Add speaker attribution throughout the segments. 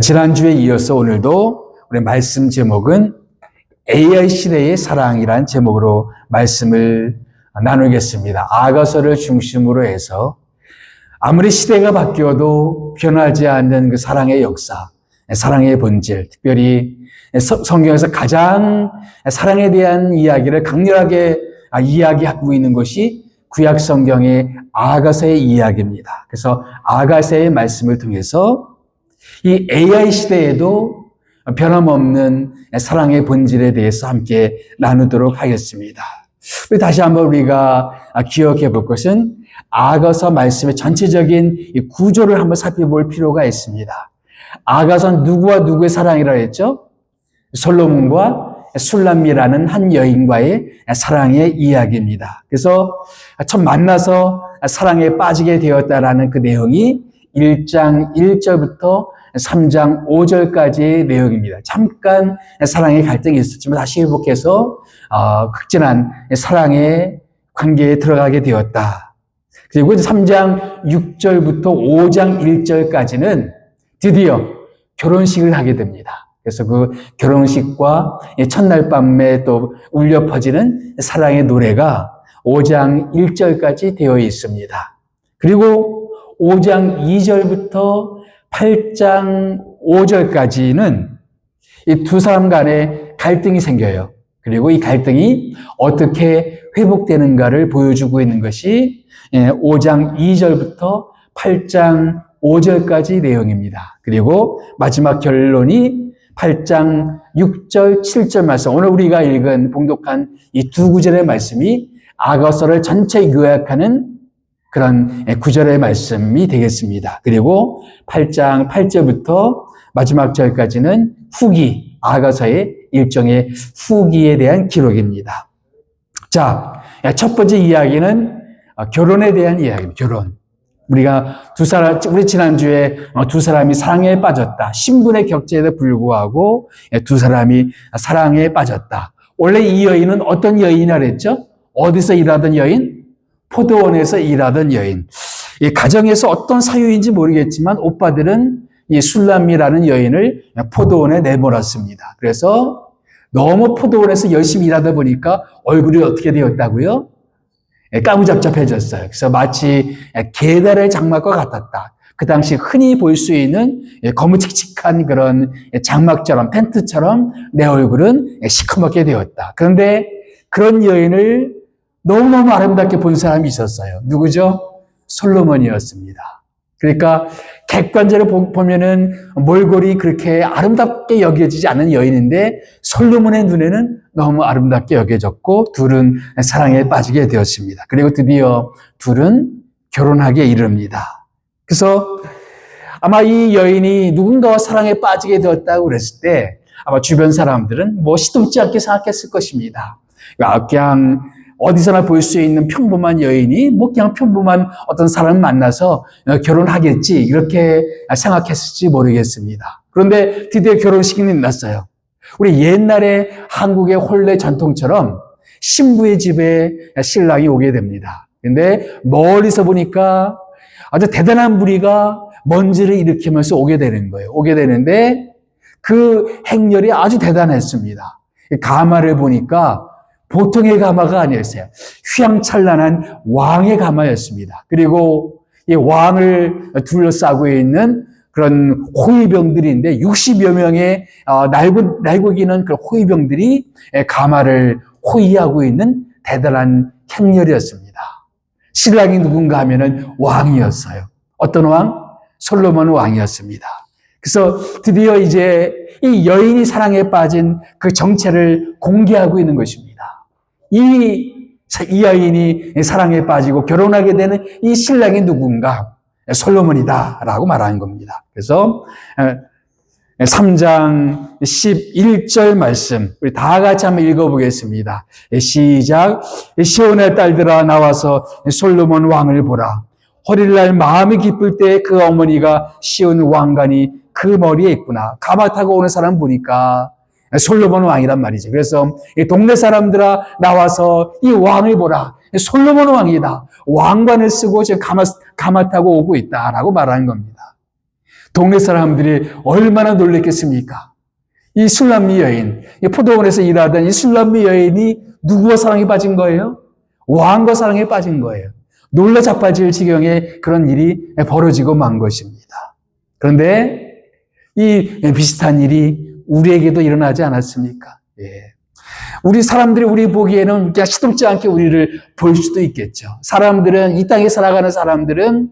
Speaker 1: 지난주에 이어서 오늘도 우리 말씀 제목은 AI 시대의 사랑이라는 제목으로 말씀을 나누겠습니다. 아가서를 중심으로 해서 아무리 시대가 바뀌어도 변하지 않는 그 사랑의 역사, 사랑의 본질, 특별히 성경에서 가장 사랑에 대한 이야기를 강렬하게 이야기하고 있는 것이 구약 성경의 아가서의 이야기입니다. 그래서 아가서의 말씀을 통해서 이 AI 시대에도 변함없는 사랑의 본질에 대해서 함께 나누도록 하겠습니다. 다시 한번 우리가 기억해 볼 것은 아가서 말씀의 전체적인 구조를 한번 살펴볼 필요가 있습니다. 아가서는 누구와 누구의 사랑이라 했죠? 솔로몬과 술람미라는 한 여인과의 사랑의 이야기입니다. 그래서 처음 만나서 사랑에 빠지게 되었다라는 그 내용이 1장 1절부터 3장 5절까지의 내용입니다. 잠깐 사랑의 갈등이 있었지만 다시 회복해서 극진한 사랑의 관계에 들어가게 되었다. 그리고 3장 6절부터 5장 1절까지는 드디어 결혼식을 하게 됩니다. 그래서 그 결혼식과 첫날 밤에 또 울려 퍼지는 사랑의 노래가 5장 1절까지 되어 있습니다. 그리고 5장 2절부터 8장 5절까지는 이 두 사람 간에 갈등이 생겨요. 그리고 이 갈등이 어떻게 회복되는가를 보여주고 있는 것이 5장 2절부터 8장 5절까지 내용입니다. 그리고 마지막 결론이 8장 6절, 7절 말씀, 오늘 우리가 읽은 봉독한 이 두 구절의 말씀이 아가서를 전체 요약하는 그런 구절의 말씀이 되겠습니다. 그리고 8장 8절부터 마지막 절까지는 후기, 아가서의 일종의 후기에 대한 기록입니다. 자, 첫 번째 이야기는 결혼에 대한 이야기입니다. 결혼. 우리 지난주에 두 사람이 사랑에 빠졌다. 신분의 격차에도 불구하고 두 사람이 사랑에 빠졌다. 원래 이 여인은 어떤 여인이라 그랬죠? 어디서 일하던 여인? 포도원에서 일하던 여인. 이 가정에서 어떤 사유인지 모르겠지만 오빠들은 이 술람미라는 여인을 포도원에 내몰았습니다. 그래서 너무 포도원에서 열심히 일하다 보니까 얼굴이 어떻게 되었다고요? 까무잡잡해졌어요. 그래서 마치 게달의 장막과 같았다. 그 당시 흔히 볼 수 있는 거무칙칙한 그런 장막처럼, 텐트처럼 내 얼굴은 시커멓게 되었다. 그런데 그런 여인을 너무너무 아름답게 본 사람이 있었어요. 누구죠? 솔로몬이었습니다. 그러니까 객관적으로 보면은 몰골이 그렇게 아름답게 여겨지지 않은 여인인데 솔로몬의 눈에는 너무 아름답게 여겨졌고 둘은 사랑에 빠지게 되었습니다. 그리고 드디어 둘은 결혼하게 이릅니다. 그래서 아마 이 여인이 누군가와 사랑에 빠지게 되었다고 그랬을 때 아마 주변 사람들은 뭐 시덥지 않게 생각했을 것입니다. 그냥 어디서나 볼 수 있는 평범한 여인이 뭐 그냥 평범한 어떤 사람을 만나서 결혼하겠지 이렇게 생각했을지 모르겠습니다. 그런데 드디어 결혼식이 났어요. 우리 옛날에 한국의 혼례 전통처럼 신부의 집에 신랑이 오게 됩니다. 그런데 멀리서 보니까 아주 대단한 무리가 먼지를 일으키면서 오게 되는 거예요. 오게 되는데 그 행렬이 아주 대단했습니다. 가마를 보니까 보통의 가마가 아니었어요. 휘황찬란한 왕의 가마였습니다. 그리고 이 왕을 둘러싸고 있는 그런 호위병들인데 60여 명의 날고 기는 그 호위병들이 가마를 호위하고 있는 대단한 행렬이었습니다. 신랑이 누군가 하면은 왕이었어요. 어떤 왕? 솔로몬 왕이었습니다. 그래서 드디어 이제 이 여인이 사랑에 빠진 그 정체를 공개하고 있는 것입니다. 이 여인이 사랑에 빠지고 결혼하게 되는 이 신랑이 누군가? 솔로몬이다라고 말하는 겁니다. 그래서 3장 11절 말씀 우리 다 같이 한번 읽어보겠습니다. 시작. 시온의 딸들아 나와서 솔로몬 왕을 보라. 호릴날 마음이 기쁠 때 그 어머니가 시온 왕관이 그 머리에 있구나. 가마 타고 오는 사람 보니까 솔로몬 왕이란 말이죠. 그래서 이 동네 사람들아 나와서 이 왕을 보라. 솔로몬 왕이다. 왕관을 쓰고 지금 가마 타고 오고 있다라고 말하는 겁니다. 동네 사람들이 얼마나 놀랬겠습니까? 이 술람미 여인, 이 포도원에서 일하던 이 술람미 여인이 누구와 사랑에 빠진 거예요? 왕과 사랑에 빠진 거예요. 놀라 자빠질 지경에 그런 일이 벌어지고 만 것입니다. 그런데 이 비슷한 일이 우리에게도 일어나지 않았습니까? 예. 우리 사람들이 우리 보기에는 그냥 시덥지 않게 우리를 볼 수도 있겠죠. 사람들은, 이 땅에 살아가는 사람들은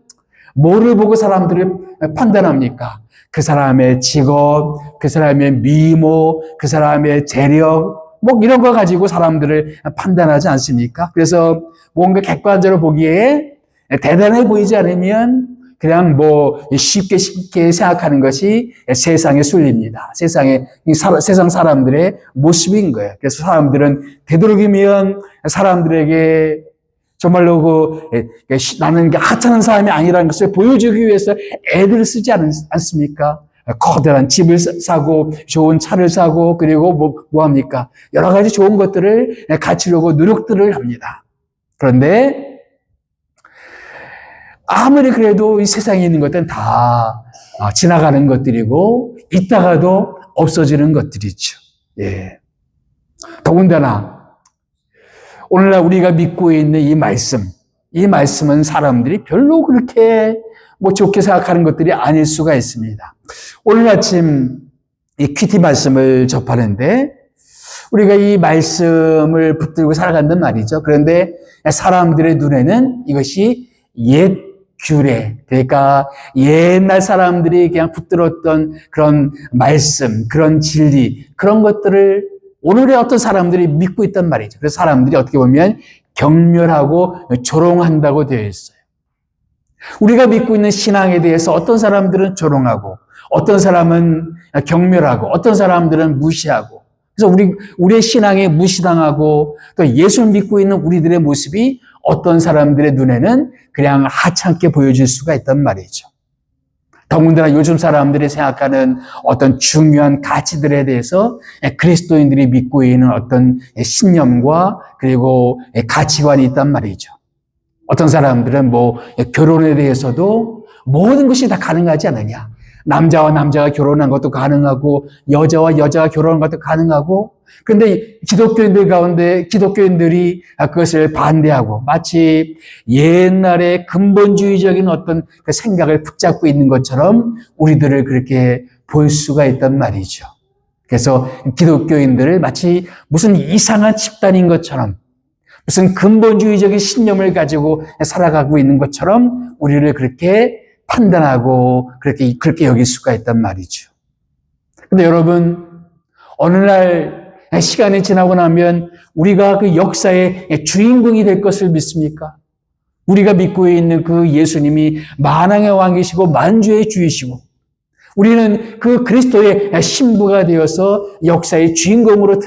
Speaker 1: 뭐를 보고 사람들을 판단합니까? 그 사람의 직업, 그 사람의 미모, 그 사람의 재력, 뭐 이런 거 가지고 사람들을 판단하지 않습니까? 그래서 뭔가 객관적으로 보기에 대단해 보이지 않으면 그냥 뭐 쉽게 생각하는 것이 세상의 순리입니다. 세상 사람들의 모습인 거예요. 그래서 사람들은 되도록이면 사람들에게 정말로 나는 하찮은 사람이 아니라는 것을 보여주기 위해서 애들을 쓰지 않습니까? 커다란 집을 사고 좋은 차를 사고 그리고 뭐 합니까? 여러 가지 좋은 것들을 갖추려고 노력들을 합니다. 그런데 아무리 그래도 이 세상에 있는 것들은 다 지나가는 것들이고 있다가도 없어지는 것들이죠. 예. 더군다나 오늘날 우리가 믿고 있는 이 말씀은 사람들이 별로 그렇게 뭐 좋게 생각하는 것들이 아닐 수가 있습니다. 오늘 아침 이 큐티 말씀을 접하는데 우리가 이 말씀을 붙들고 살아간단 말이죠. 그런데 사람들의 눈에는 이것이 옛 규례, 그러니까 옛날 사람들이 그냥 붙들었던 그런 말씀, 그런 진리, 그런 것들을 오늘의 어떤 사람들이 믿고 있단 말이죠. 그래서 사람들이 어떻게 보면 경멸하고 조롱한다고 되어 있어요. 우리가 믿고 있는 신앙에 대해서 어떤 사람들은 조롱하고, 어떤 사람은 경멸하고, 어떤 사람들은 무시하고, 그래서 우리의 신앙에 무시당하고, 또 예수를 믿고 있는 우리들의 모습이 어떤 사람들의 눈에는 그냥 하찮게 보여질 수가 있단 말이죠. 더군다나 요즘 사람들이 생각하는 어떤 중요한 가치들에 대해서 그리스도인들이 믿고 있는 어떤 신념과 그리고 가치관이 있단 말이죠. 어떤 사람들은 뭐 결혼에 대해서도 모든 것이 다 가능하지 않느냐. 남자와 남자가 결혼한 것도 가능하고 여자와 여자가 결혼한 것도 가능하고 그런데 기독교인들 가운데 기독교인들이 그것을 반대하고 마치 옛날에 근본주의적인 어떤 그 생각을 붙잡고 있는 것처럼 우리들을 그렇게 볼 수가 있단 말이죠. 그래서 기독교인들을 마치 무슨 이상한 집단인 것처럼 무슨 근본주의적인 신념을 가지고 살아가고 있는 것처럼 우리를 그렇게 판단하고 그렇게 여길 수가 있단 말이죠. 근데 여러분, 어느 날 시간이 지나고 나면 우리가 그 역사의 주인공이 될 것을 믿습니까? 우리가 믿고 있는 그 예수님이 만왕의 왕이시고 만주의 주이시고 우리는 그 그리스도의 신부가 되어서 역사의 주인공으로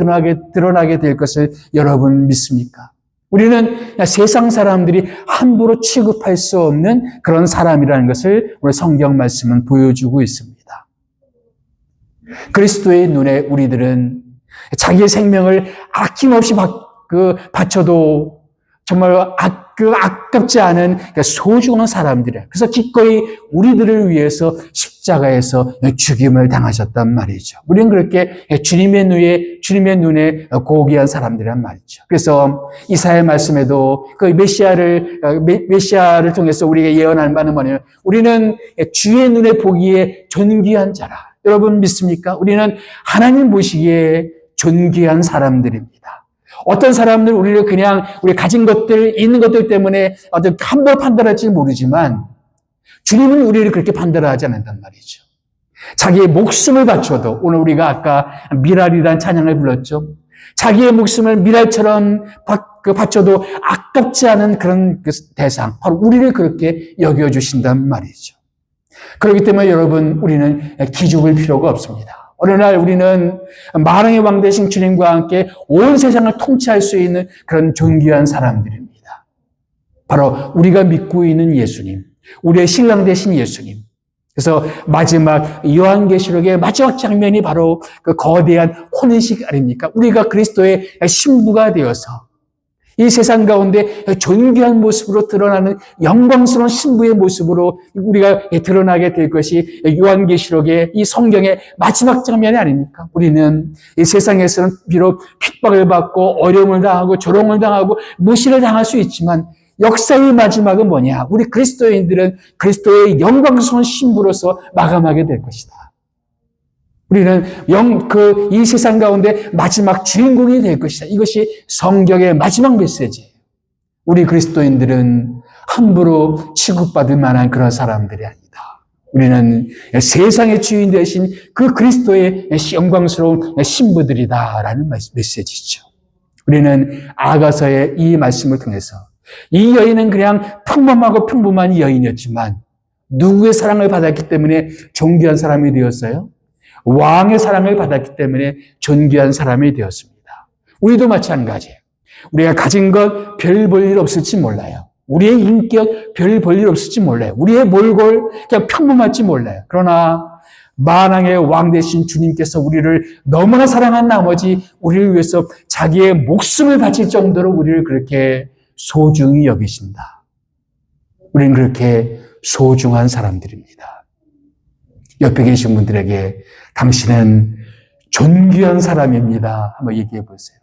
Speaker 1: 드러나게 될 것을 여러분 믿습니까? 우리는 세상 사람들이 함부로 취급할 수 없는 그런 사람이라는 것을 오늘 성경 말씀은 보여주고 있습니다. 그리스도의 눈에 우리들은 자기의 생명을 아낌없이 바쳐도 정말 아깝지 않은 소중한 사람들이에요. 그래서 기꺼이 우리들을 위해서 십자가에서 죽임을 당하셨단 말이죠. 우리는 그렇게 주님의 눈에 고귀한 사람들이란 말이죠. 그래서 이사야 말씀에도 그 메시아를 통해서 우리에게 예언할 바는 뭐냐면 우리는 주의 눈에 보기에 존귀한 자라. 여러분 믿습니까? 우리는 하나님 보시기에 존귀한 사람들입니다. 어떤 사람들은 우리를 그냥 우리 가진 것들, 있는 것들 때문에 어떤 함부로 판단할지 모르지만 주님은 우리를 그렇게 판단하지 않는단 말이죠. 자기의 목숨을 바쳐도 오늘 우리가 아까 미랄이라는 찬양을 불렀죠. 자기의 목숨을 미랄처럼 바쳐도 아깝지 않은 그런 대상, 바로 우리를 그렇게 여겨주신단 말이죠. 그렇기 때문에 여러분 우리는 기죽을 필요가 없습니다. 어느 날 우리는 만왕의 왕 되신 주님과 함께 온 세상을 통치할 수 있는 그런 존귀한 사람들입니다. 바로 우리가 믿고 있는 예수님, 우리의 신랑 되신 예수님. 그래서 마지막 요한계시록의 마지막 장면이 바로 그 거대한 혼인식 아닙니까? 우리가 그리스도의 신부가 되어서 이 세상 가운데 존귀한 모습으로 드러나는 영광스러운 신부의 모습으로 우리가 드러나게 될 것이 요한계시록의 이 성경의 마지막 장면이 아닙니까? 우리는 이 세상에서는 비록 핍박을 받고 어려움을 당하고 조롱을 당하고 무시를 당할 수 있지만 역사의 마지막은 뭐냐? 우리 그리스도인들은 그리스도의 영광스러운 신부로서 마감하게 될 것이다. 우리는 이 세상 가운데 마지막 주인공이 될 것이다. 이것이 성경의 마지막 메시지예요. 우리 그리스도인들은 함부로 취급받을 만한 그런 사람들이 아니다. 우리는 세상의 주인 되신 그 그리스도의 영광스러운 신부들이다라는 메시지죠. 우리는 아가서의 이 말씀을 통해서 이 여인은 그냥 평범하고 평범한 여인이었지만 누구의 사랑을 받았기 때문에 존귀한 사람이 되었어요? 왕의 사랑을 받았기 때문에 존귀한 사람이 되었습니다. 우리도 마찬가지예요. 우리가 가진 것 별 볼 일 없을지 몰라요. 우리의 인격 별 볼 일 없을지 몰라요. 우리의 몰골 그냥 평범할지 몰라요. 그러나 만왕의 왕 되신 주님께서 우리를 너무나 사랑한 나머지 우리를 위해서 자기의 목숨을 바칠 정도로 우리를 그렇게 소중히 여기신다. 우리는 그렇게 소중한 사람들입니다. 옆에 계신 분들에게 당신은 존귀한 사람입니다. 한번 얘기해 보세요.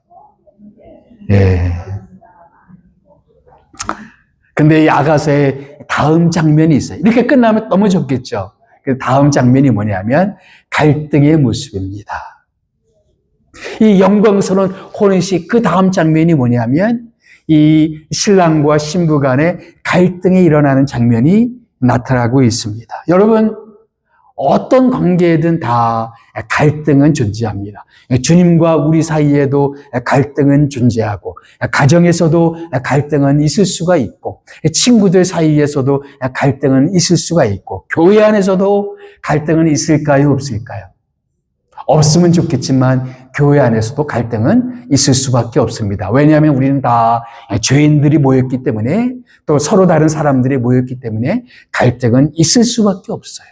Speaker 1: 예. 근데 이 아가서의 다음 장면이 있어요. 이렇게 끝나면 너무 좋겠죠. 그 다음 장면이 뭐냐면 갈등의 모습입니다. 이 영광스러운 혼인식 그 다음 장면이 뭐냐면 이 신랑과 신부 간의 갈등이 일어나는 장면이 나타나고 있습니다. 여러분, 어떤 관계에든 다 갈등은 존재합니다. 주님과 우리 사이에도 갈등은 존재하고, 가정에서도 갈등은 있을 수가 있고, 친구들 사이에서도 갈등은 있을 수가 있고, 교회 안에서도 갈등은 있을까요, 없을까요? 없으면 좋겠지만 교회 안에서도 갈등은 있을 수밖에 없습니다. 왜냐하면 우리는 다 죄인들이 모였기 때문에 또 서로 다른 사람들이 모였기 때문에 갈등은 있을 수밖에 없어요.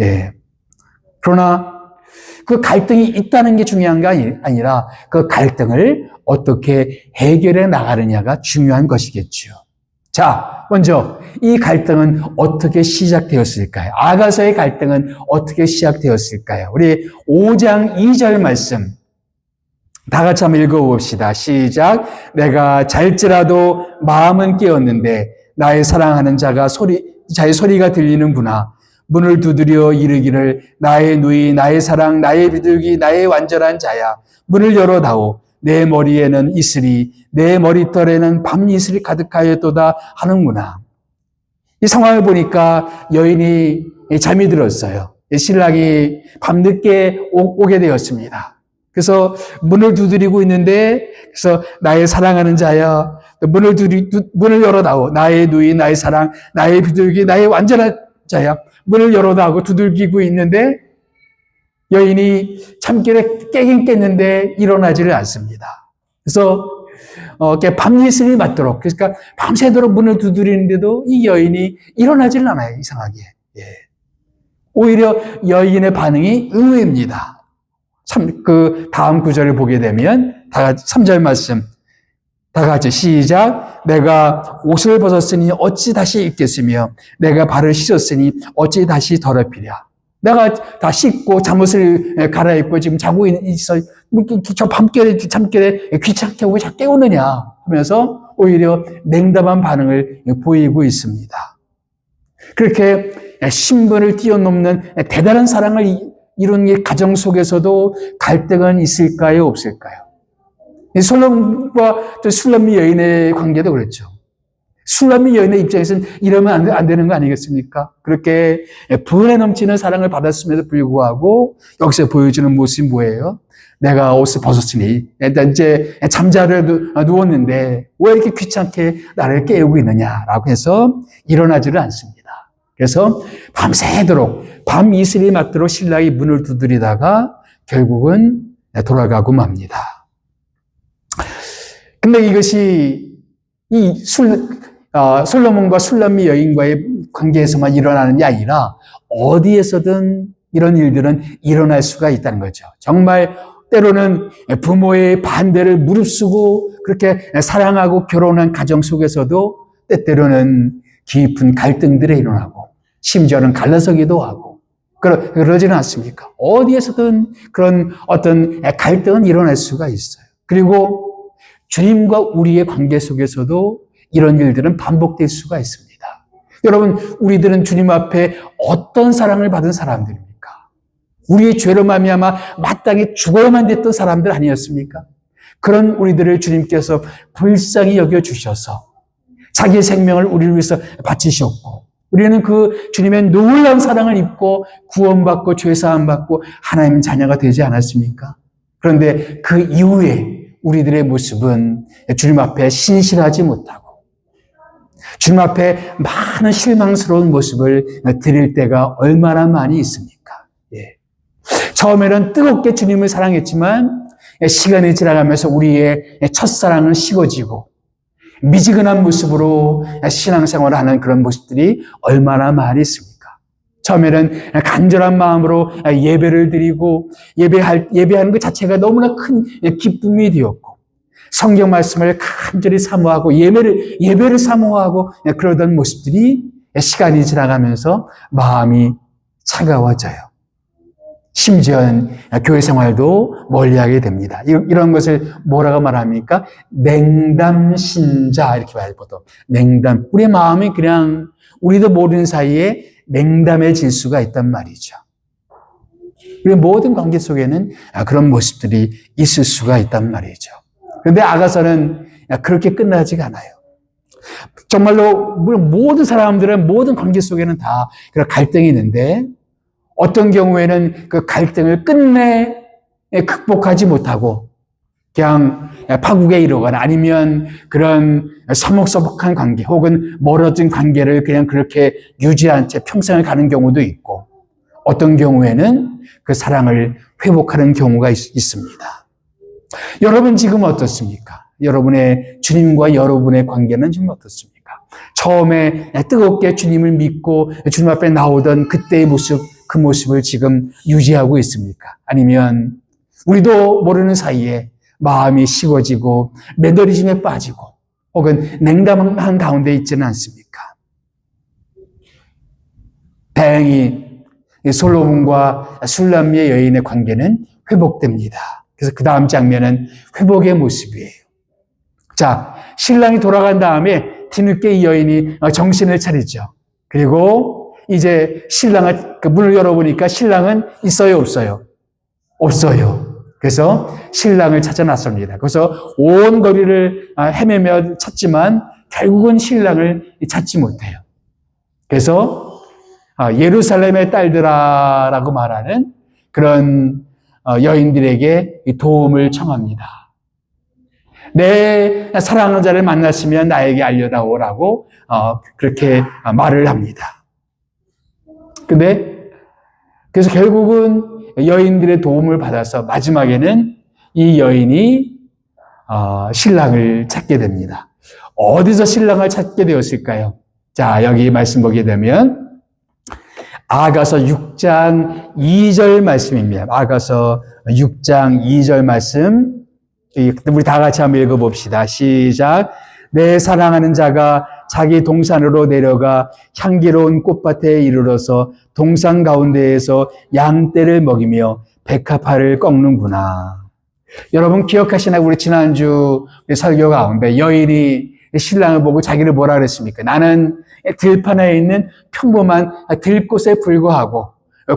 Speaker 1: 예. 그러나 그 갈등이 있다는 게 중요한 게 아니라 그 갈등을 어떻게 해결해 나가느냐가 중요한 것이겠죠. 자, 먼저 이 갈등은 어떻게 시작되었을까요? 아가서의 갈등은 어떻게 시작되었을까요? 우리 5장 2절 말씀 다 같이 한번 읽어봅시다. 시작. 내가 잘지라도 마음은 깨었는데 나의 사랑하는 자의 소리가 들리는구나. 문을 두드려 이르기를 나의 누이, 나의 사랑, 나의 비둘기, 나의 완전한 자야. 문을 열어다오. 내 머리에는 이슬이, 내 머리털에는 밤이슬이 가득하였도다 하는구나. 이 상황을 보니까 여인이 잠이 들었어요. 신랑이 밤늦게 오게 되었습니다. 그래서 문을 두드리고 있는데, 그래서 나의 사랑하는 자야, 문을 열어다오. 나의 누이, 나의 사랑, 나의 비둘기, 나의 완전한 자야. 문을 열어다오 두들기고 있는데, 여인이 잠결에 깨긴 깼는데 일어나지를 않습니다. 그래서 밤이슬이 맞도록, 그러니까 밤새도록 문을 두드리는데도 이 여인이 일어나지를 않아요. 이상하게. 예. 오히려 여인의 반응이 의외입니다. 그 다음 구절을 보게 되면 다 같이 3절 말씀 다 같이 시작. 내가 옷을 벗었으니 어찌 다시 입겠으며 내가 발을 씻었으니 어찌 다시 더럽히랴. 내가 다 씻고 잠옷을 갈아입고 지금 자고 있어. 저 밤결에 귀찮게 오고 자꾸 깨우느냐 하면서 오히려 냉담한 반응을 보이고 있습니다. 그렇게 신분을 뛰어넘는 대단한 사랑을 이룬 이 가정 속에서도 갈등은 있을까요, 없을까요? 솔로몬과 술람미 여인의 관계도 그렇죠. 술람미 여인의 입장에서는 이러면 안 되는 거 아니겠습니까? 그렇게 분에 넘치는 사랑을 받았음에도 불구하고 여기서 보여주는 모습이 뭐예요? 내가 옷을 벗었으니 이제 잠자리에 누웠는데 왜 이렇게 귀찮게 나를 깨우고 있느냐라고 해서 일어나지를 않습니다. 그래서 밤새도록 밤 이슬이 맞도록 신랑이 문을 두드리다가 결국은 돌아가고 맙니다. 근데 이것이 솔로몬과 술람미 여인과의 관계에서만 일어나는 게 아니라 어디에서든 이런 일들은 일어날 수가 있다는 거죠. 정말 때로는 부모의 반대를 무릅쓰고 그렇게 사랑하고 결혼한 가정 속에서도 때때로는 깊은 갈등들이 일어나고 심지어는 갈라서기도 하고 그러지는 않습니까? 어디에서든 그런 어떤 갈등은 일어날 수가 있어요. 그리고 주님과 우리의 관계 속에서도 이런 일들은 반복될 수가 있습니다. 여러분, 우리들은 주님 앞에 어떤 사랑을 받은 사람들입니까? 우리의 죄로 말미암아 마땅히 죽어야만 됐던 사람들 아니었습니까? 그런 우리들을 주님께서 불쌍히 여겨주셔서 자기의 생명을 우리를 위해서 바치셨고, 우리는 그 주님의 놀라운 사랑을 입고 구원받고 죄사함 받고 하나님 자녀가 되지 않았습니까? 그런데 그 이후에 우리들의 모습은 주님 앞에 신실하지 못하고 주님 앞에 많은 실망스러운 모습을 드릴 때가 얼마나 많이 있습니까? 예. 처음에는 뜨겁게 주님을 사랑했지만 시간이 지나가면서 우리의 첫사랑은 식어지고 미지근한 모습으로 신앙생활을 하는 그런 모습들이 얼마나 많이 있습니까? 처음에는 간절한 마음으로 예배를 드리고 예배하는 것 자체가 너무나 큰 기쁨이 되었고 성경 말씀을 간절히 사모하고 예배를 사모하고 그러던 모습들이 시간이 지나가면서 마음이 차가워져요. 심지어는 교회 생활도 멀리하게 됩니다. 이런 것을 뭐라고 말합니까? 냉담신자 이렇게 말하거든. 냉담. 우리의 마음이 그냥 우리도 모르는 사이에 냉담해질 수가 있단 말이죠. 우리 모든 관계 속에는 그런 모습들이 있을 수가 있단 말이죠. 그런데 아가서는 그렇게 끝나지가 않아요. 정말로 모든 사람들은 모든 관계 속에는 다 그런 갈등이 있는데 어떤 경우에는 그 갈등을 끝내 극복하지 못하고 그냥 파국에 이르거나 아니면 그런 서먹서먹한 관계 혹은 멀어진 관계를 그냥 그렇게 유지한 채 평생을 가는 경우도 있고 어떤 경우에는 그 사랑을 회복하는 경우가 있습니다. 여러분 지금 어떻습니까? 여러분의 주님과 여러분의 관계는 지금 어떻습니까? 처음에 뜨겁게 주님을 믿고 주님 앞에 나오던 그때의 모습, 그 모습을 지금 유지하고 있습니까? 아니면 우리도 모르는 사이에 마음이 식어지고 매너리즘에 빠지고 혹은 냉담한 가운데 있지는 않습니까? 다행히 솔로몬과 술람미의 여인의 관계는 회복됩니다. 그래서 그 다음 장면은 회복의 모습이에요. 자, 신랑이 돌아간 다음에 뒤늦게 이 여인이 정신을 차리죠. 그리고 이제 신랑을 그 문을 열어보니까 신랑은 있어요, 없어요? 없어요. 그래서 신랑을 찾아 나섭니다. 그래서 온 거리를 헤매며 찾지만 결국은 신랑을 찾지 못해요. 그래서 예루살렘의 딸들아라고 말하는 그런 여인들에게 도움을 청합니다. 내 사랑하는 자를 만났으면 나에게 알려다오라고 그렇게 말을 합니다. 근데 그래서 결국은 여인들의 도움을 받아서 마지막에는 이 여인이 신랑을 찾게 됩니다. 어디서 신랑을 찾게 되었을까요? 자, 여기 말씀 보게 되면 아가서 6장 2절 말씀입니다. 아가서 6장 2절 말씀 우리 다 같이 한번 읽어봅시다. 시작. 내 사랑하는 자가 자기 동산으로 내려가 향기로운 꽃밭에 이르러서 동산 가운데에서 양떼를 먹이며 백합화를 꺾는구나. 여러분 기억하시나요? 우리 지난주 설교 가운데 여인이 신랑을 보고 자기를 뭐라 그랬습니까? 나는 들판에 있는 평범한 들꽃에 불과하고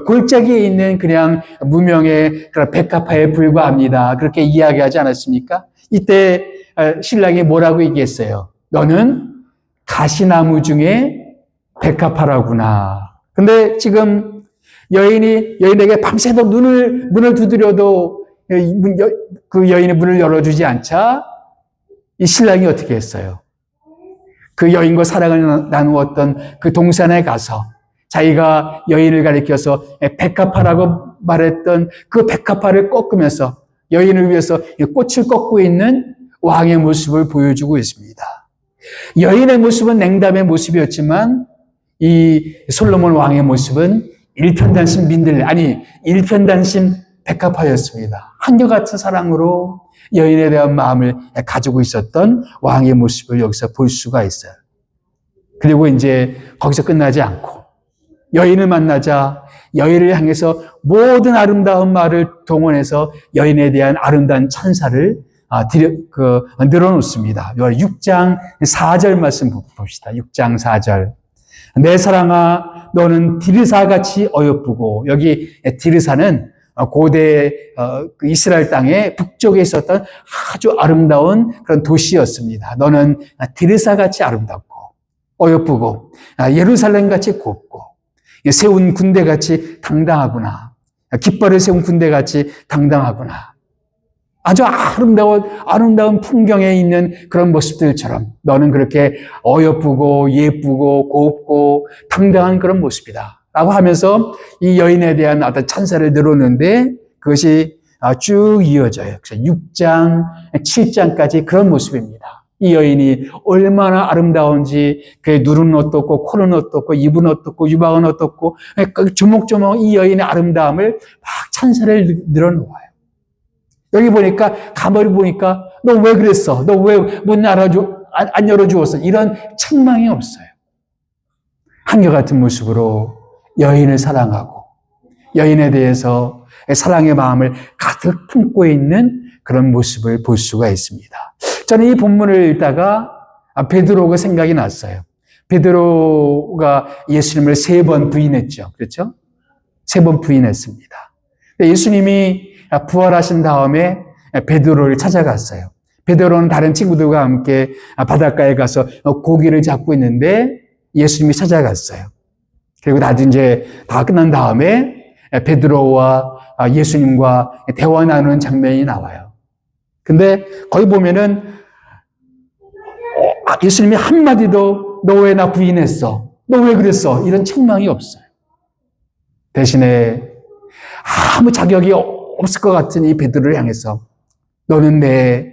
Speaker 1: 골짜기에 있는 그냥 무명의 그런 백합화에 불과합니다. 그렇게 이야기하지 않았습니까? 이때 신랑이 뭐라고 얘기했어요? 너는 가시나무 중에 백합화라구나. 근데 지금 여인에게 밤새도록 문을 두드려도 그 여인이 문을 열어주지 않자 이 신랑이 어떻게 했어요? 그 여인과 사랑을 나누었던 그 동산에 가서 자기가 여인을 가리켜서 백합화라고 말했던 그 백합화를 꺾으면서 여인을 위해서 꽃을 꺾고 있는 왕의 모습을 보여주고 있습니다. 여인의 모습은 냉담의 모습이었지만 이 솔로몬 왕의 모습은 일편단심 민들레, 일편단심 백합화였습니다. 한결같은 사랑으로 여인에 대한 마음을 가지고 있었던 왕의 모습을 여기서 볼 수가 있어요. 그리고 이제 거기서 끝나지 않고 여인을 만나자 여인을 향해서 모든 아름다운 말을 동원해서 여인에 대한 아름다운 찬사를 늘어놓습니다. 6장 4절 말씀 봅시다. 6장 4절. 내 사랑아, 너는 디르사같이 어여쁘고, 여기 디르사는 고대 이스라엘 땅의 북쪽에 있었던 아주 아름다운 그런 도시였습니다. 너는 디르사같이 아름답고 어여쁘고 예루살렘같이 곱고 세운 군대같이 당당하구나. 깃발을 세운 군대같이 당당하구나. 아주 아름다운 풍경에 있는 그런 모습들처럼 너는 그렇게 어여쁘고 예쁘고 곱고 당당한 그런 모습이다. 라고 하면서 이 여인에 대한 어떤 찬사를 늘었는데 그것이 쭉 이어져요. 그래서 6장, 7장까지 그런 모습입니다. 이 여인이 얼마나 아름다운지 그의 눈은 어떻고 코는 어떻고 입은 어떻고 유방은 어떻고 조목조목 이 여인의 아름다움을 막 찬사를 늘어놓아요. 여기 보니까 가만히 보니까 너 왜 그랬어? 너 왜 문 안 열어주었어? 이런 책망이 없어요. 한결같은 모습으로 여인을 사랑하고 여인에 대해서 사랑의 마음을 가득 품고 있는 그런 모습을 볼 수가 있습니다. 저는 이 본문을 읽다가 베드로가 생각이 났어요. 베드로가 예수님을 3번 부인했죠. 그렇죠? 3번 부인했습니다. 예수님이 부활하신 다음에 베드로를 찾아갔어요. 베드로는 다른 친구들과 함께 바닷가에 가서 고기를 잡고 있는데 예수님이 찾아갔어요. 그리고 이제 다 끝난 다음에 베드로와 예수님과 대화 나누는 장면이 나와요. 근데 거기 보면은 예수님이 한마디도 너 왜 나 부인했어? 너 왜 그랬어? 이런 책망이 없어요. 대신에 아무 자격이 없을 것 같은 이 베드로를 향해서 너는 내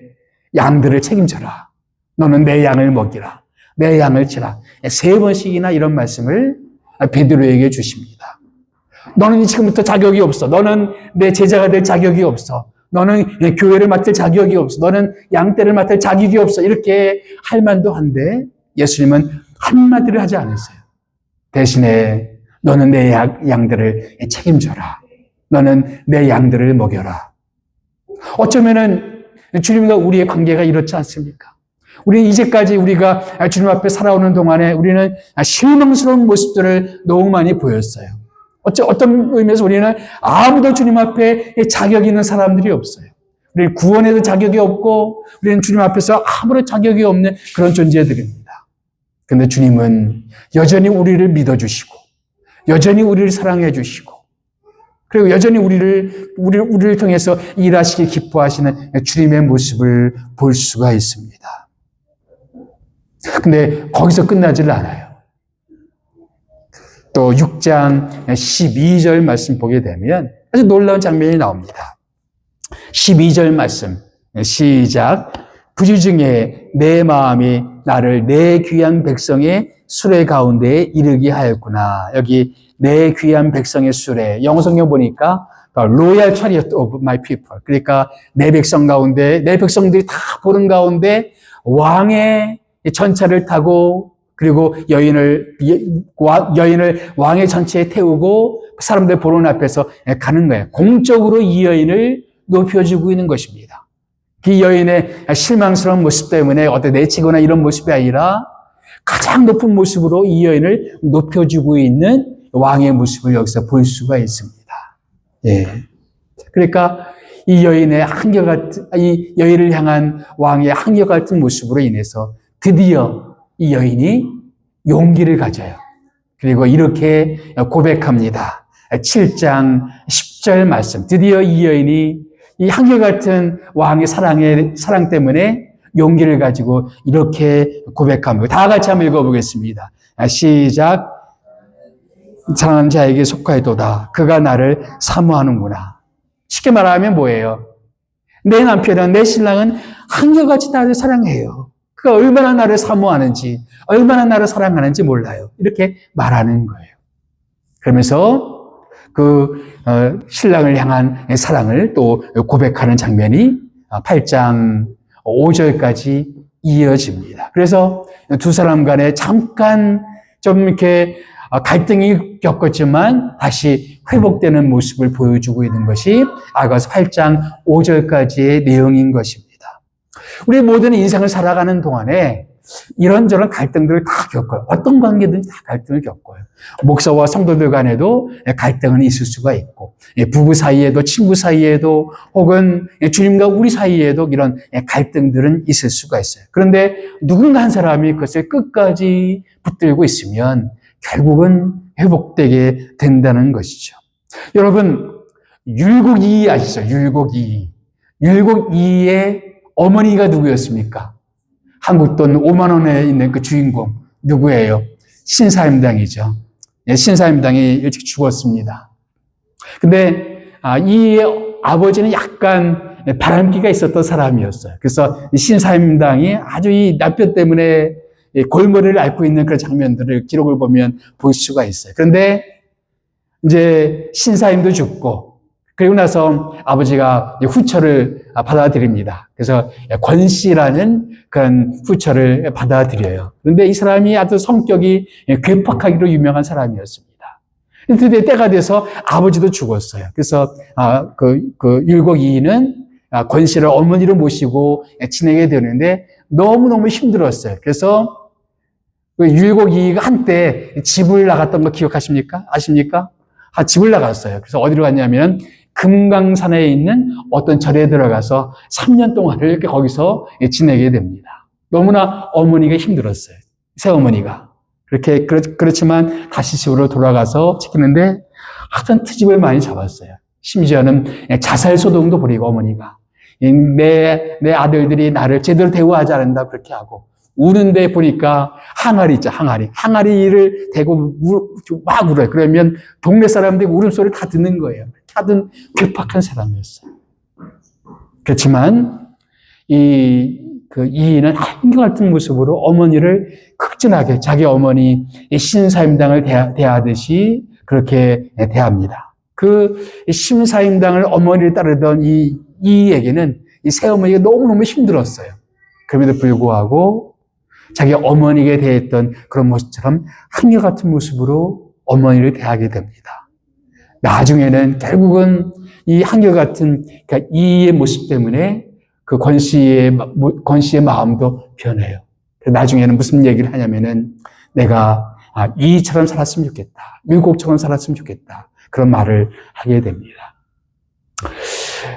Speaker 1: 양들을 책임져라. 너는 내 양을 먹이라. 내 양을 치라. 3번씩이나 이런 말씀을 베드로에게 주십니다. 너는 지금부터 자격이 없어. 너는 내 제자가 될 자격이 없어. 너는 교회를 맡을 자격이 없어. 너는 양떼를 맡을 자격이 없어. 이렇게 할 만도 한데 예수님은 한마디를 하지 않으세요. 대신에 너는 내 양들을 책임져라. 너는 내 양들을 먹여라. 어쩌면은 주님과 우리의 관계가 이렇지 않습니까? 우리는 이제까지 우리가 주님 앞에 살아오는 동안에 우리는 실망스러운 모습들을 너무 많이 보였어요. 어떤 의미에서 우리는 아무도 주님 앞에 자격이 있는 사람들이 없어요. 우리는 구원에도 자격이 없고 우리는 주님 앞에서 아무런 자격이 없는 그런 존재들입니다. 그런데 주님은 여전히 우리를 믿어주시고 여전히 우리를 사랑해 주시고 그리고 여전히 우리를 통해서 일하시기 기뻐하시는 주님의 모습을 볼 수가 있습니다. 근데 거기서 끝나질 않아요. 또 6장 12절 말씀 보게 되면 아주 놀라운 장면이 나옵니다. 12절 말씀 시작. 부지중에 내 마음이 나를 내 귀한 백성의 수레 가운데에 이르게 하였구나. 여기 내 귀한 백성의 수레, 영어 성경 보니까 로얄 차리엇 오브 마이 피플. 그러니까 내 백성 가운데, 내 백성들이 다 보는 가운데 왕의 전차를 타고 그리고 여인을 왕의 전차에 태우고 사람들 보는 앞에서 가는 거예요. 공적으로 이 여인을 높여주고 있는 것입니다. 그 여인의 실망스러운 모습 때문에 어떤 내치거나 이런 모습이 아니라 가장 높은 모습으로 이 여인을 높여주고 있는 왕의 모습을 여기서 볼 수가 있습니다. 예. 그러니까 이 여인의 이 여인을 향한 왕의 한결같은 모습으로 인해서 드디어 이 여인이 용기를 가져요. 그리고 이렇게 고백합니다. 7장 10절 말씀. 드디어 이 여인이 이 한결같은 왕의 사랑 때문에 용기를 가지고 이렇게 고백합니다. 다 같이 한번 읽어보겠습니다. 시작. 사랑하는 자에게 속하여도다. 그가 나를 사모하는구나. 쉽게 말하면 뭐예요? 내 남편은, 내 신랑은 한결같이 나를 사랑해요. 그가 얼마나 나를 사모하는지, 얼마나 나를 사랑하는지 몰라요. 이렇게 말하는 거예요. 그러면서 신랑을 향한 사랑을 또 고백하는 장면이 8장 5절까지 이어집니다. 그래서 두 사람 간에 잠깐 좀 이렇게 갈등이 겪었지만 다시 회복되는 모습을 보여주고 있는 것이 아가서 8장 5절까지의 내용인 것입니다. 우리 모든 인생을 살아가는 동안에 이런저런 갈등들을 다 겪어요. 어떤 관계든지 다 갈등을 겪어요. 목사와 성도들 간에도 갈등은 있을 수가 있고, 부부 사이에도, 친구 사이에도, 혹은 주님과 우리 사이에도 이런 갈등들은 있을 수가 있어요. 그런데 누군가 한 사람이 그것을 끝까지 붙들고 있으면 결국은 회복되게 된다는 것이죠. 여러분, 율곡이이 아시죠? 율곡이이. 율곡이이의 어머니가 누구였습니까? 한국 돈 5만 원에 있는 그 주인공 누구예요? 신사임당이죠. 신사임당이 일찍 죽었습니다. 근데 이 아버지는 약간 바람기가 있었던 사람이었어요. 그래서 신사임당이 아주 이 남편 때문에 골머리를 앓고 있는 그런 장면들을 기록을 보면 볼 수가 있어요. 그런데 이제 신사임도 죽고 그리고 나서 아버지가 후처를 받아들입니다. 그래서 권씨라는 그런 후처를 받아들여요. 그런데 이 사람이 아주 성격이 괴팍하기로 유명한 사람이었습니다. 근데 때가 돼서 아버지도 죽었어요. 그래서 율곡이이는 권씨를 어머니로 모시고 지내게 되는데 너무너무 힘들었어요. 그래서 율곡이이가 한때 집을 나갔던 거 기억하십니까? 아십니까? 집을 나갔어요. 그래서 어디로 갔냐면 금강산에 있는 어떤 절에 들어가서 3년 동안을 이렇게 거기서 지내게 됩니다. 너무나 어머니가 힘들었어요. 새어머니가. 그렇지만 다시 집으로 돌아가서 지키는데 하여튼 트집을 많이 잡았어요. 심지어는 자살소동도 부리고 어머니가. 내 아들들이 나를 제대로 대우하지 않는다 그렇게 하고. 우는데 보니까 항아리 있죠, 항아리. 항아리를 대고 막 울어요. 그러면 동네 사람들이 울음소리를 다 듣는 거예요. 하여튼 괴팍한 사람이었어요. 그렇지만 이인은 한결같은 모습으로 어머니를 극진하게 자기 어머니 신사임당을 대하듯이 그렇게 대합니다. 그 신사임당을 어머니를 따르던 이에게는 이 새어머니가 너무너무 힘들었어요. 그럼에도 불구하고 자기 어머니에게 대했던 그런 모습처럼 한결같은 모습으로 어머니를 대하게 됩니다. 나중에는 결국은 이 한결같은 그러니까 이의 모습 때문에 그 권씨의 마음도 변해요. 나중에는 무슨 얘기를 하냐면은 내가 이처럼 살았으면 좋겠다. 율곡처럼 살았으면 좋겠다. 그런 말을 하게 됩니다.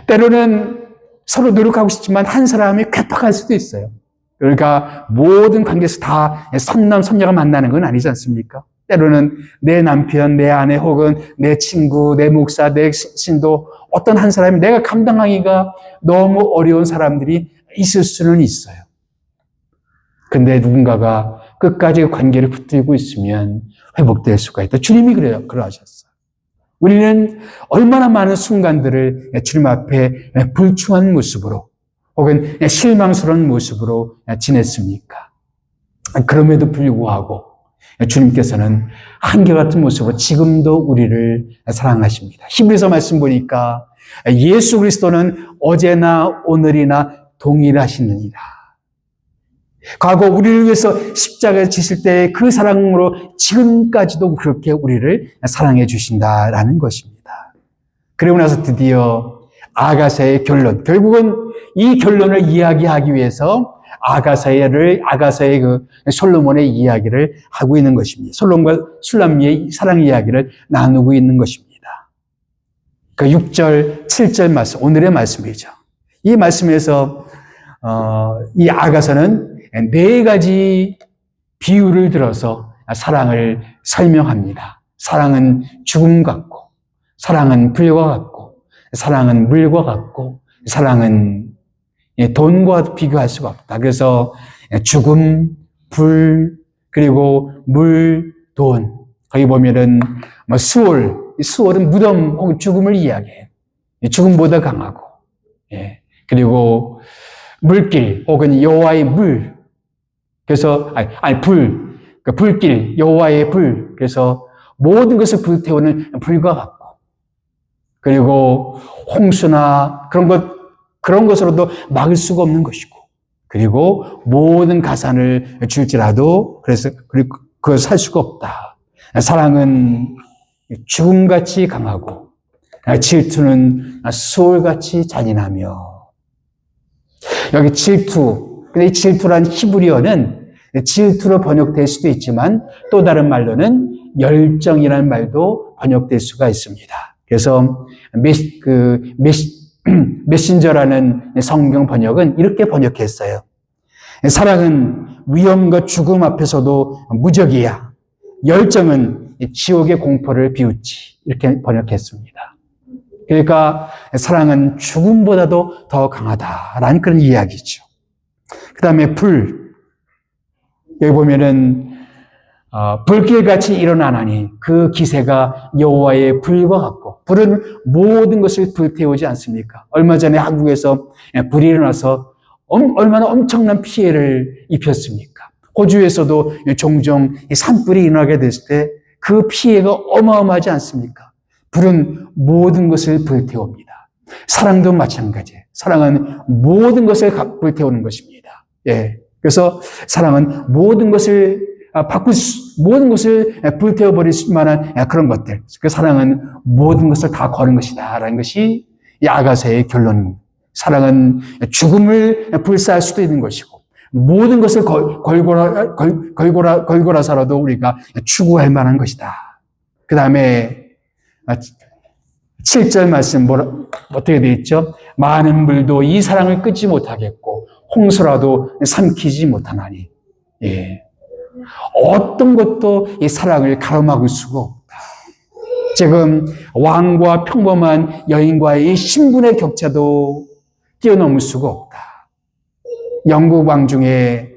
Speaker 1: 때로는 서로 노력하고 싶지만 한 사람이 괴팍할 수도 있어요. 그러니까 모든 관계에서 다 선남, 선녀가 만나는 건 아니지 않습니까? 때로는 내 남편, 내 아내 혹은 내 친구, 내 목사, 내 신도 어떤 한 사람이 내가 감당하기가 너무 어려운 사람들이 있을 수는 있어요. 근데 누군가가 끝까지 관계를 붙들고 있으면 회복될 수가 있다. 주님이 그러하셨어요. 우리는 얼마나 많은 순간들을 주님 앞에 불충한 모습으로 혹은 실망스러운 모습으로 지냈습니까? 그럼에도 불구하고 주님께서는 한결같은 모습으로 지금도 우리를 사랑하십니다. 히브리서 말씀 보니까 예수 그리스도는 어제나 오늘이나 동일하시느니라. 과거 우리를 위해서 십자가에 지실 때 그 사랑으로 지금까지도 그렇게 우리를 사랑해 주신다라는 것입니다. 그리고 나서 드디어 아가서의 결론, 결국은 이 결론을 이야기하기 위해서 아가서의 그 솔로몬의 이야기를 하고 있는 것입니다. 솔로몬과 술람미의 사랑 이야기를 나누고 있는 것입니다. 그 6절, 7절 말씀, 오늘의 말씀이죠. 이 말씀에서 이 아가서는 4가지 비유를 들어서 사랑을 설명합니다. 사랑은 죽음 같고, 사랑은 불과 같고, 사랑은 물과 같고, 사랑은 돈과 비교할 수가 없다. 그래서 죽음, 불, 그리고 물, 돈. 거기 보면은 수월은 무덤 혹은 죽음을 이야기해요. 죽음보다 강하고, 그리고 물길 혹은 여호와의 물. 그래서 불길, 여호와의 불. 그래서 모든 것을 불태우는 불과 같고, 그리고 홍수나 그런 것으로도 막을 수가 없는 것이고, 그리고 모든 가산을 줄지라도 그리고 그걸 살 수가 없다. 사랑은 죽음같이 강하고 질투는 수월같이 잔인하며. 여기 질투, 근데 이 질투란 히브리어는 질투로 번역될 수도 있지만 또 다른 말로는 열정이라는 말도 번역될 수가 있습니다. 그래서 메신저라는 성경 번역은 이렇게 번역했어요. 사랑은 위험과 죽음 앞에서도 무적이야. 열정은 지옥의 공포를 비웃지. 이렇게 번역했습니다. 그러니까 사랑은 죽음보다도 더 강하다라는 그런 이야기죠. 그 다음에 불. 여기 보면은 불길같이 일어나나니 그 기세가 여호와의 불과 같고, 불은 모든 것을 불태우지 않습니까? 얼마 전에 한국에서 불이 일어나서 얼마나 엄청난 피해를 입혔습니까? 호주에서도 종종 산불이 일어나게 됐을 때 그 피해가 어마어마하지 않습니까? 불은 모든 것을 불태웁니다. 사랑도 마찬가지예요. 사랑은 모든 것을 불태우는 것입니다. 예. 그래서 사랑은 모든 것을 모든 것을 불태워버릴 만한 그런 것들. 그 사랑은 모든 것을 다 거는 것이다. 라는 것이 이 아가서의 결론입니다. 사랑은 죽음을 불사할 수도 있는 것이고, 모든 것을 걸고라서라도 우리가 추구할 만한 것이다. 그 다음에 7절 말씀 어떻게 되어 있죠? 많은 물도 이 사랑을 끄지 못하겠고 홍수라도 삼키지 못하나니. 예. 어떤 것도 이 사랑을 가로막을 수가 없다. 지금 왕과 평범한 여인과의 이 신분의 격차도 뛰어넘을 수가 없다. 영국 왕 중에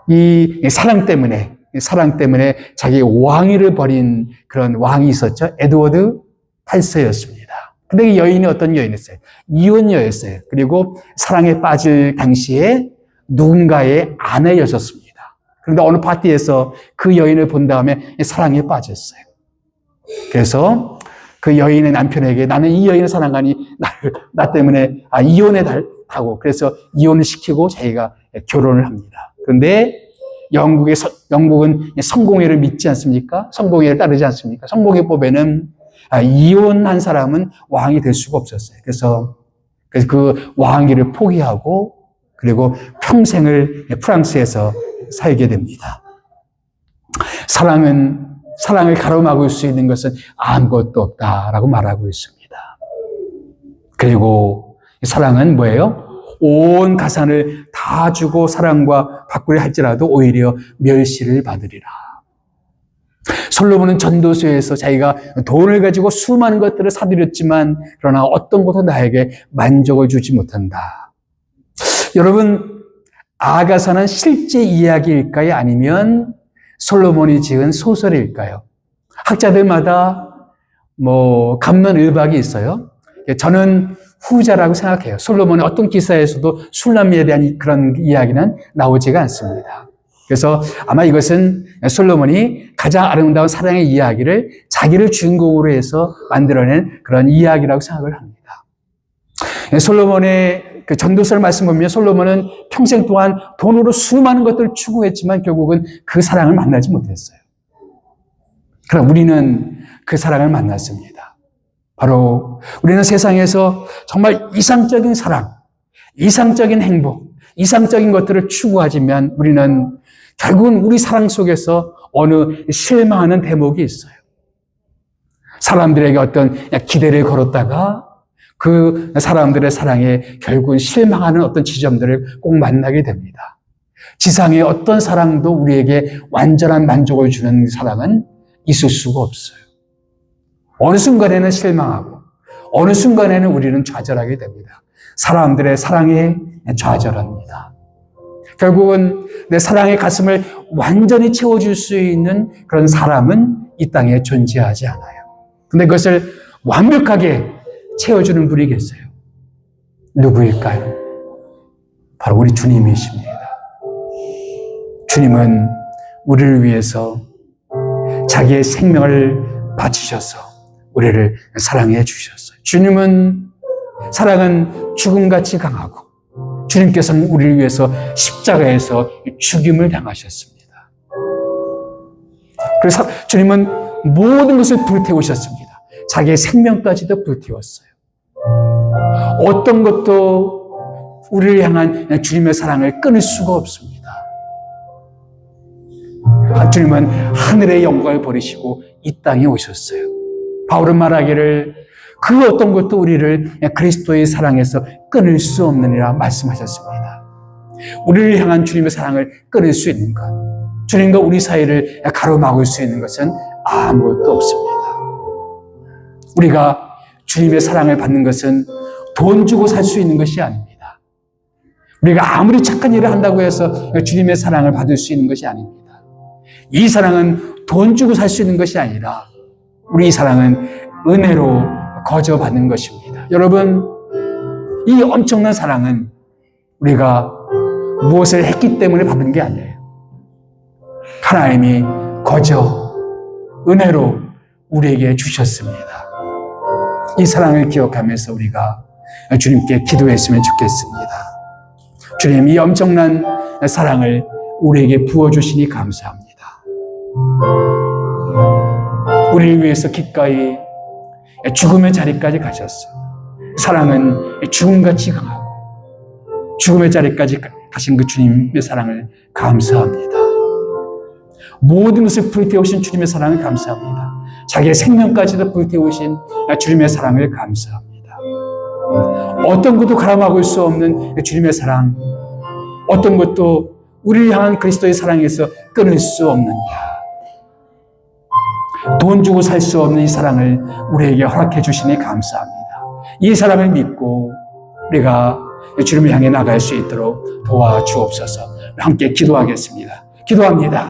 Speaker 1: 이 사랑 때문에 자기 왕위를 버린 그런 왕이 있었죠. 에드워드 8세였습니다. 근데 이 여인이 어떤 여인이었어요? 이혼녀였어요. 그리고 사랑에 빠질 당시에 누군가의 아내였었습니다. 그런데 어느 파티에서 그 여인을 본 다음에 사랑에 빠졌어요. 그래서 그 여인의 남편에게 나는 이 여인을 사랑하니 나 때문에 이혼해달라고, 그래서 이혼을 시키고 자기가 결혼을 합니다. 그런데 영국은 성공회를 믿지 않습니까? 성공회를 따르지 않습니까? 성공회법에는 이혼한 사람은 왕이 될 수가 없었어요. 그래서 그 왕위를 포기하고 그리고 평생을 프랑스에서 살게 됩니다. 사랑을 가로막을 수 있는 것은 아무것도 없다라고 말하고 있습니다. 그리고 사랑은 뭐예요? 온 가산을 다 주고 사랑과 바꾸려 할지라도 오히려 멸시를 받으리라. 솔로몬은 전도서에서 자기가 돈을 가지고 수많은 것들을 사들였지만 그러나 어떤 것도 나에게 만족을 주지 못한다. 여러분, 아가서는 실제 이야기일까요? 아니면 솔로몬이 지은 소설일까요? 학자들마다 갑론을박이 있어요. 저는 후자라고 생각해요. 솔로몬의 어떤 기사에서도 술남에 대한 그런 이야기는 나오지가 않습니다. 그래서 아마 이것은 솔로몬이 가장 아름다운 사랑의 이야기를 자기를 주인공으로 해서 만들어낸 그런 이야기라고 생각을 합니다. 솔로몬의 그 전도서를 말씀 보면 솔로몬은 평생 동안 돈으로 수많은 것들을 추구했지만 결국은 그 사랑을 만나지 못했어요. 그럼 우리는 그 사랑을 만났습니다. 바로 우리는 세상에서 정말 이상적인 사랑, 이상적인 행복, 이상적인 것들을 추구하지만 우리는 결국은 우리 사랑 속에서 어느 실망하는 대목이 있어요. 사람들에게 어떤 기대를 걸었다가 그 사람들의 사랑에 결국은 실망하는 어떤 지점들을 꼭 만나게 됩니다. 지상의 어떤 사랑도 우리에게 완전한 만족을 주는 사랑은 있을 수가 없어요. 어느 순간에는 실망하고 어느 순간에는 우리는 좌절하게 됩니다. 사람들의 사랑에 좌절합니다. 결국은 내 사랑의 가슴을 완전히 채워줄 수 있는 그런 사람은 이 땅에 존재하지 않아요. 근데 그것을 완벽하게 채워주는 분이 계세요. 누구일까요? 바로 우리 주님이십니다. 주님은 우리를 위해서 자기의 생명을 바치셔서 우리를 사랑해 주셨어요. 주님은 사랑은 죽음같이 강하고 주님께서는 우리를 위해서 십자가에서 죽임을 당하셨습니다. 그래서 주님은 모든 것을 불태우셨습니다. 자기의 생명까지도 불태웠어요. 어떤 것도 우리를 향한 주님의 사랑을 끊을 수가 없습니다. 주님은 하늘의 영광을 버리시고 이 땅에 오셨어요. 바울은 말하기를 그 어떤 것도 우리를 그리스도의 사랑에서 끊을 수 없느니라 말씀하셨습니다. 우리를 향한 주님의 사랑을 끊을 수 있는 것, 주님과 우리 사이를 가로막을 수 있는 것은 아무것도 없습니다. 우리가 주님의 사랑을 받는 것은 돈 주고 살 수 있는 것이 아닙니다. 우리가 아무리 착한 일을 한다고 해서 주님의 사랑을 받을 수 있는 것이 아닙니다. 이 사랑은 돈 주고 살 수 있는 것이 아니라 우리 이 사랑은 은혜로 거저받는 것입니다. 여러분, 이 엄청난 사랑은 우리가 무엇을 했기 때문에 받은 게 아니에요. 하나님이 거저 은혜로 우리에게 주셨습니다. 이 사랑을 기억하면서 우리가 주님께 기도했으면 좋겠습니다. 주님, 이 엄청난 사랑을 우리에게 부어주시니 감사합니다. 우리를 위해서 기꺼이 죽음의 자리까지 가셨어요. 사랑은 죽음같이 강하고 죽음의 자리까지 가신 그 주님의 사랑을 감사합니다. 모든 것을 불태우신 주님의 사랑을 감사합니다. 자기의 생명까지도 불태우신 주님의 사랑을 감사합니다. 어떤 것도 가로막을 수 없는 주님의 사랑, 어떤 것도 우리를 향한 그리스도의 사랑에서 끊을 수 없느냐. 돈 주고 살 수 없는 이 사랑을 우리에게 허락해 주시니 감사합니다. 이 사랑을 믿고 우리가 주님을 향해 나갈 수 있도록 도와주옵소서. 함께 기도하겠습니다. 기도합니다.